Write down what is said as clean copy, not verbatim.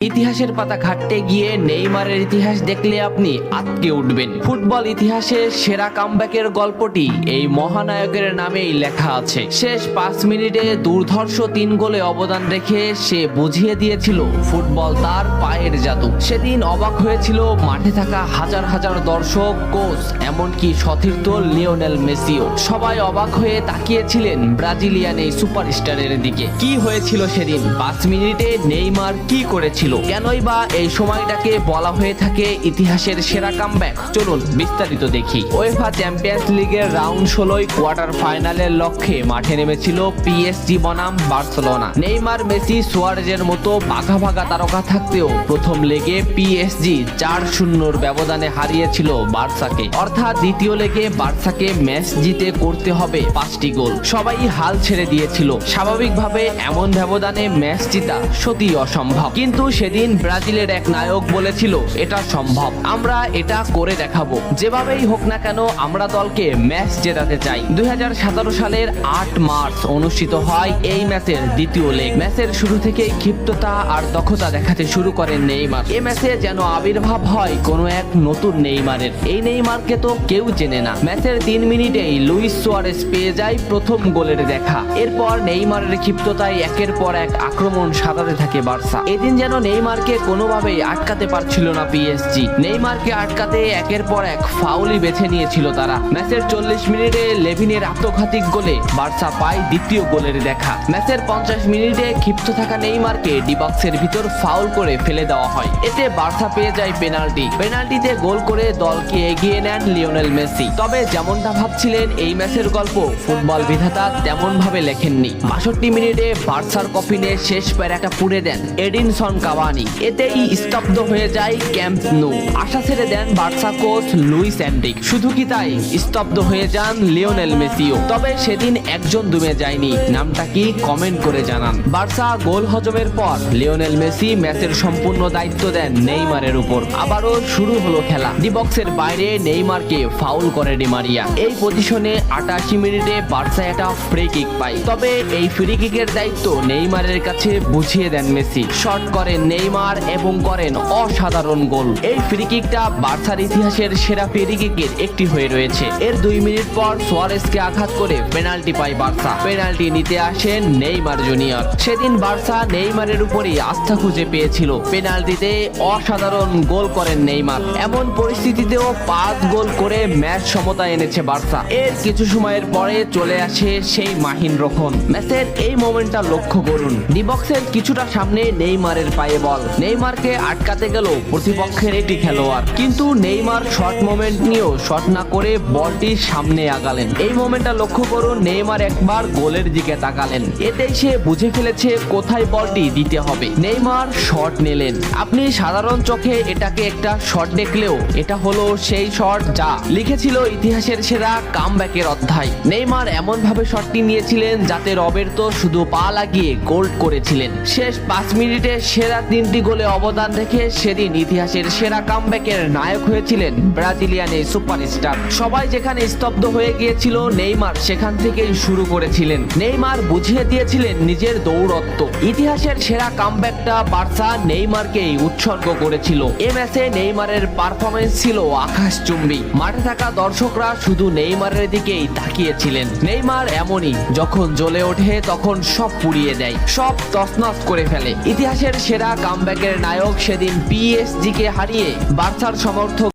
ইতিহাসের পাতা ঘাটতে গিয়ে নেইমারের ইতিহাস দেখলে আপনি আঁতকে উঠবেন। ফুটবল ইতিহাসে সেরা কামব্যাকের গল্পটি এই মহানায়কের নামেই লেখা আছে। শেষ 5 মিনিটে দুর্ধর্ষ 3 গোলে অবদান রেখে সে বুঝিয়ে দিয়েছিল ফুটবল তার পায়ের জাদু। সেদিন অবাক হয়েছিল মাঠে থাকা হাজার হাজার দর্শক, কোচ, এমনকি সতীর্থ লিওনেল মেসিও। সবাই অবাক হয়ে তাকিয়েছিলেন ব্রাজিলিয়ান এই সুপারস্টারের দিকে। কি হয়েছিল সেদিন? 5 মিনিটে নেইমার কি করেছিল? কেনই বা এই সময়টাকে বলা হয়ে থাকে ইতিহাসের সেরা কামব্যাক? চলুন বিস্তারিত দেখি। উয়েফা চ্যাম্পিয়ন্স লিগের রাউন্ড 16 কোয়ার্টার ফাইনালের লক্ষ্যে মাঠে নেমেছিল পিএসজি বনাম বার্সেলোনা। নেইমার, মেসি, সুয়ারেজের মতো ভাগা ভাগা তারকা থাকতেও প্রথম লেগে পিএসজি 4-0 ব্যবধানে হারিয়েছিল বার্সাকে। অর্থাৎ দ্বিতীয় লেগে বার্সাকে ম্যাচ জিতে করতে হবে 5টি গোল। সবাই হাল ছেড়ে দিয়েছিল। স্বাভাবিকভাবে এমন ব্যবধানে ম্যাচ জিতা সত্যিই অসম্ভব, কিন্তু সেদিন ব্রাজিলের এক নায়ক বলেছিল এটা সম্ভব, আমরা এটা করে দেখাবো। যেভাবেই হোক না কেন আমরা দলকে ম্যাচ জেতাতে চাই। 2017 সালের 8 মার্চ অনুষ্ঠিত হয় এই ম্যাচের দ্বিতীয় লেগ। ম্যাচের শুরু থেকেই ক্ষিপ্ততা আর দক্ষতা দেখাতে শুরু করেন নেইমার। এই ম্যাচে যেন আবির্ভাব হয় কোনো এক নতুন নেইমারের। এই নেইমারকে তো কেউ চেনে না। ম্যাচের 3 মিনিটেই লুইস সুয়ারেজ পেয়ে যায় প্রথম গোলের দেখা। এরপর নেইমারের ক্ষিপ্ততায় একের পর এক আক্রমণ সাজাতে থাকে বার্সা। এদিন যেন নেইমারকে কোনোভাবেই আটকাতে পারছিল না পিএসজি। নেইমারকে আটকাতে একের পর এক ফাউলই বেছে নিয়েছিল তারা। ম্যাচের 40 মিনিটে লেভিনের আত্মঘাতী গোলে বার্সা পায় দ্বিতীয় গোলের দেখা। ম্যাচের 50 মিনিটে ক্ষিপ্ত থাকা নেইমারকে ডি বক্সের ভিতর ফাউল করে ফেলে দেওয়া হয়। এতে বার্সা পেয়ে যায় পেনাল্টিতে গোল করে দলকে এগিয়ে নেন লিওনেল মেসি। তবে যেমনটা ভাবছিলেন এই ম্যাচের গল্প ফুটবল বিধাতা তেমন ভাবে লেখেননি। 62 মিনিটে বার্সার কফিনে শেষ প্যারাটা পুড়ে দেন এডিনসন কাভানি। এতেই স্তব্ধ হয়ে যায় ক্যাম্প নু। আশা ছেড়ে দেন বার্সা কোচ লুইস এনরিক। শুধু কি তাই, স্তব্ধ হয়ে যান লিওনেল মেসিও। তবে সেদিন একজন দমে যায়নি। নামটা কি কমেন্ট করে জানান। বার্সা গোল হজমের পর লিওনেল মেসি ম্যাচের সম্পূর্ণ দায়িত্ব দেন নেইমারের উপর। আবারও শুরু হলো খেলা। ডি বক্সের বাইরে নেইমারকে ফাউল করে ডি মারিয়া। এই পজিশনে 88 মিনিটে বার্সা একটা ফ্রি কিক পায়। তবে এই ফ্রি কিকের দায়িত্ব নেইমারের কাছে বুঝিয়ে দেন মেসি। শট করেন নেইমার এবং করেন অসাধারণ গোল। এই ফ্রি কিকটা বার্সার ইতিহাসের সেরা ফ্রি কিকের একটি হয়ে রয়েছে। এর 2 মিনিট পর সুয়ারেজকে আঘাত করে পেনাল্টি পায় বার্সা। পেনাল্টি নিতে আসেন নেইমার জুনিয়র। সেদিন বার্সা নেইমারের উপরই আস্থা খুঁজে পেয়েছিল। পেনাল্টিতে অসাধারণ গোল করেন নেইমার। এমন পরিস্থিতিতেও 5 গোল করে ম্যাচ সমতা এনেছে বার্সা। এর কিছু সময়ের পরে চলে আসে সেই মাহিন রক্ষণ। ম্যাচের এই মোমেন্টটা লক্ষ্য করুন। ডি বক্সের কিছুটা সামনে নেইমারের পায়ে বল। নেইমারকে আটকাতে গেল প্রতিপক্ষের একটি খেলোয়াড়, কিন্তু নেইমার শর্ট মোমেন্ট নিয়েও শট না করে বলটি সামনে আগালেন। এই মোমেন্টটা লক্ষ্য করুন। নেইমার একবার গোলের দিকে তাকালেন। এতেই সে বুঝে ফেলেছে কোথায় বলটি দিতে হবে। নেইমার শট নিলেন। আপনি সাধারণ চোখে এটাকে একটা শট দেখলেও এটা হলো সেই শট যা লিখেছিল ইতিহাসের সেরা কামব্যাকের অধ্যায়। নেইমার এমন ভাবে শটটি নিয়েছিলেন যাতে রবের্তো শুধু পা লাগিয়ে গোল করেছিলেন। শেষ 5 মিনিটে সেরা 3টি গোলে অবদান রেখে সেদিন ইতিহাসের সেরা কামব্যাকের নায়ক হয়েছিলেন ব্রাজিলিয়ান এই সুপারস্টার। সবাই যেখানে স্তব্ধ হয়ে গিয়েছিল নেইমার সেখান থেকেই শুরু করেছিলেন। নেইমার বুঝিয়ে দিয়েছিলেন নিজের দৌড়ত্ব। ইতিহাসের সেরা কামব্যাকটা বার্সা নেইমারকেই উৎসর্গ করেছিল। এ ম্যাচে নেইমারের পারফরমেন্স ছিল আকাশচুম্বী। মাঠে থাকা দর্শকরা শুধু নেইমারের দিকেই তাকিয়েছিলেন। নেইমার এমনই, যখন জ্বলে ওঠে তখন সব পুড়িয়ে দেয়, সব তছনছ করে ফেলে। ইতিহাসের সেরা কামব্যাকের নায়ক সেদিন পিএসজি কে হারিয়ে বার্সার সমর্থক